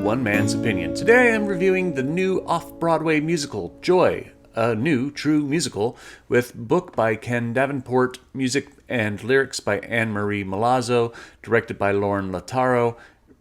One Man's Opinion. Today I am reviewing the new off-Broadway musical, Joy, a new true musical with book by Ken Davenport, music and lyrics by AnnMarie Milazzo, directed by Lorin Latarro,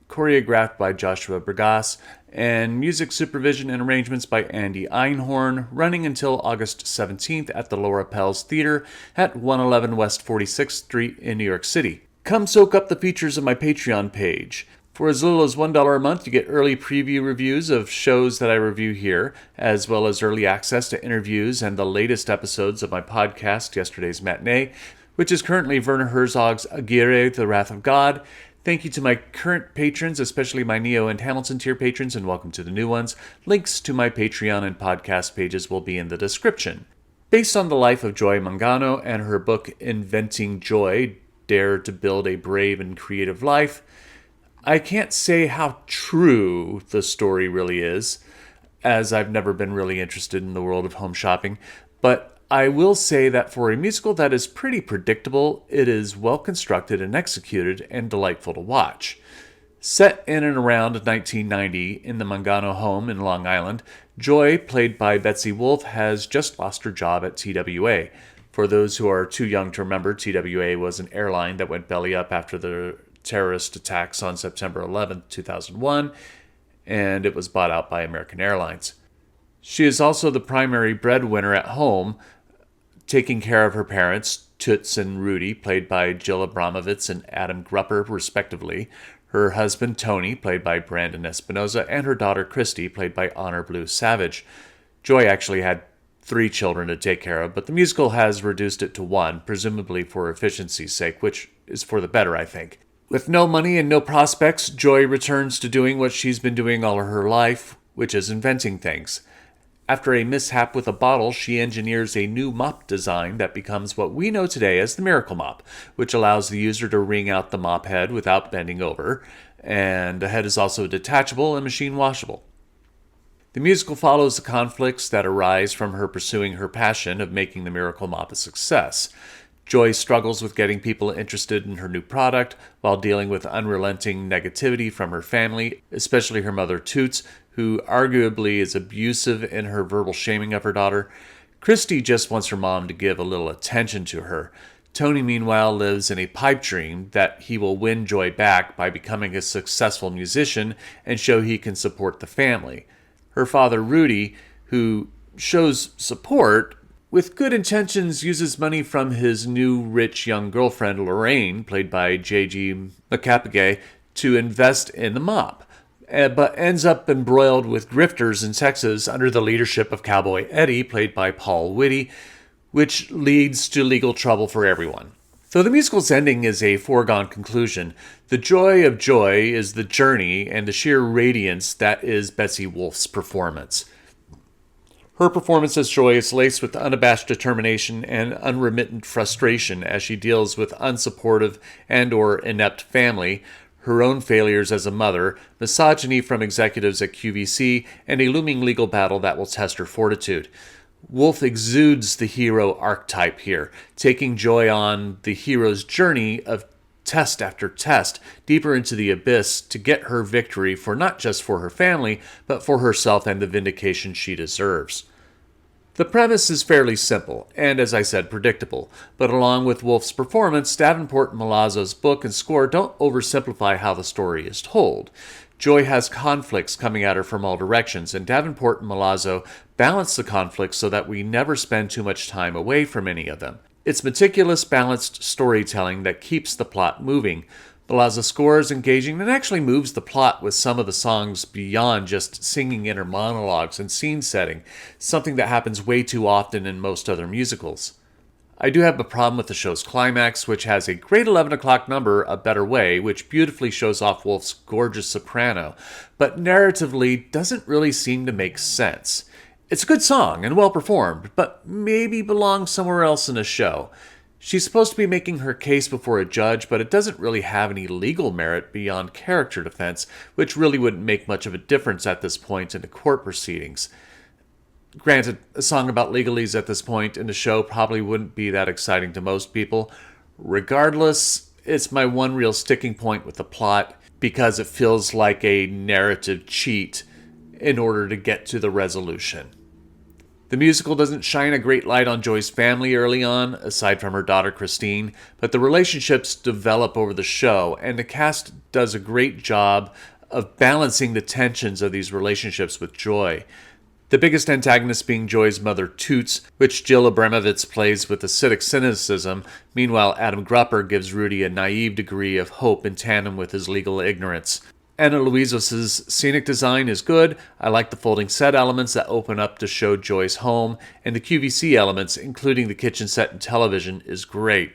choreographed by Joshua Bergasse, and music supervision and arrangements by Andy Einhorn, running until August 17th at the Laura Pels Theater at 111 West 46th Street in New York City. Come soak up the features of my Patreon page. For as little as $1 a month, you get early preview reviews of shows that I review here, as well as early access to interviews and the latest episodes of my podcast, Yesterday's Matinee, which is currently Werner Herzog's Aguirre, The Wrath of God. Thank you to my current patrons, especially my Neo and Hamilton tier patrons, and welcome to the new ones. Links to my Patreon and podcast pages will be in the description. Based on the life of Joy Mangano and her book Inventing Joy, Dare to Build a Brave and Creative Life, I can't say how true the story really is, as I've never been really interested in the world of home shopping, but I will say that for a musical that is pretty predictable, it is well constructed and executed and delightful to watch. Set in and around 1990 in the Mangano home in Long Island, Joy, played by Betsy Wolfe, has just lost her job at TWA. For those who are too young to remember, TWA was an airline that went belly up after the terrorist attacks on September 11, 2001, and it was bought out by American Airlines. She is also the primary breadwinner at home, taking care of her parents, Toots and Rudy, played by Jill Abramovitz and Adam Grupper, respectively, her husband, Tony, played by Brandon Espinoza, and her daughter, Christy, played by Honor Blue Savage. Joy actually had 3 children to take care of, but the musical has reduced it to 1, presumably for efficiency's sake, which is for the better, I think. With no money and no prospects, Joy returns to doing what she's been doing all her life, which is inventing things. After a mishap with a bottle, she engineers a new mop design that becomes what we know today as the Miracle Mop, which allows the user to wring out the mop head without bending over, and the head is also detachable and machine washable. The musical follows the conflicts that arise from her pursuing her passion of making the Miracle Mop a success. Joy struggles with getting people interested in her new product while dealing with unrelenting negativity from her family, especially her mother Toots, who arguably is abusive in her verbal shaming of her daughter. Christy just wants her mom to give a little attention to her. Tony, meanwhile, lives in a pipe dream that he will win Joy back by becoming a successful musician and show he can support the family. Her father, Rudy, who shows support, with good intentions, uses money from his new rich young girlfriend, Lorin, played by J.G. McCartney, to invest in the mop, but ends up embroiled with grifters in Texas under the leadership of Cowboy Eddie, played by Paul Whitty, which leads to legal trouble for everyone. Though the musical's ending is a foregone conclusion, the joy of Joy is the journey and the sheer radiance that is Betsy Wolfe's performance. Her performance as Joy is laced with unabashed determination and unremittent frustration as she deals with unsupportive and/or inept family, her own failures as a mother, misogyny from executives at QVC, and a looming legal battle that will test her fortitude. Wolfe exudes the hero archetype here, taking Joy on the hero's journey of test after test, deeper into the abyss to get her victory for not just for her family, but for herself and the vindication she deserves. The premise is fairly simple, and as I said, predictable, but along with Wolfe's performance, Davenport and Milazzo's book and score don't oversimplify how the story is told. Joy has conflicts coming at her from all directions, and Davenport and Milazzo balance the conflicts so that we never spend too much time away from any of them. It's meticulous, balanced storytelling that keeps the plot moving. Milazzo's score is engaging and actually moves the plot with some of the songs beyond just singing inner monologues and scene setting, something that happens way too often in most other musicals. I do have a problem with the show's climax, which has a great 11 o'clock number, A Better Way, which beautifully shows off Wolfe's gorgeous soprano, but narratively doesn't really seem to make sense. It's a good song and well performed, but maybe belongs somewhere else in the show. She's supposed to be making her case before a judge, but it doesn't really have any legal merit beyond character defense, which really wouldn't make much of a difference at this point in the court proceedings. Granted, a song about legalese at this point in the show probably wouldn't be that exciting to most people. Regardless, it's my one real sticking point with the plot. because it feels like a narrative cheat in order to get to the resolution. The musical doesn't shine a great light on Joy's family early on, aside from her daughter Christine, but the relationships develop over the show, and the cast does a great job of balancing the tensions of these relationships with Joy. The biggest antagonist being Joy's mother Toots, which Jill Abramowitz plays with acidic cynicism. Meanwhile, Adam Grupper gives Rudy a naive degree of hope in tandem with his legal ignorance. Anna Louizos' scenic design is good. I like the folding set elements that open up to show Joy's home, and the QVC elements, including the kitchen set and television, is great.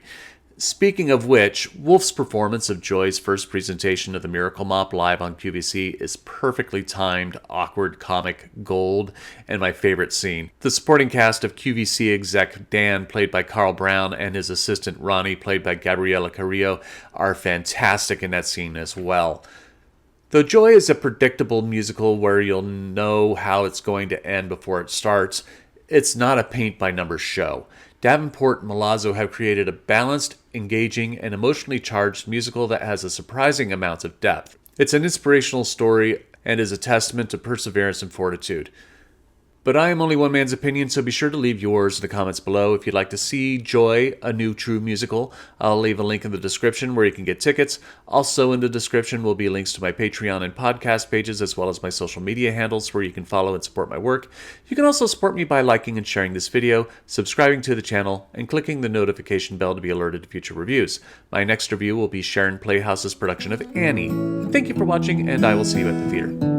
Speaking of which, Wolf's performance of Joy's first presentation of the Miracle Mop live on QVC is perfectly timed, awkward comic gold, and my favorite scene. The supporting cast of QVC exec Dan, played by Carl Brown, and his assistant Ronnie, played by Gabriela Carrillo, are fantastic in that scene as well. Though Joy is a predictable musical where you'll know how it's going to end before it starts, it's not a paint-by-numbers show. Davenport and Milazzo have created a balanced, engaging, and emotionally charged musical that has a surprising amount of depth. It's an inspirational story and is a testament to perseverance and fortitude. But I am only one man's opinion, so be sure to leave yours in the comments below. If you'd like to see Joy, a new true musical, I'll leave a link in the description where you can get tickets. Also in the description will be links to my Patreon and podcast pages, as well as my social media handles where you can follow and support my work. You can also support me by liking and sharing this video, subscribing to the channel, and clicking the notification bell to be alerted to future reviews. My next review will be Sharon Playhouse's production of Annie. Thank you for watching, and I will see you at the theater.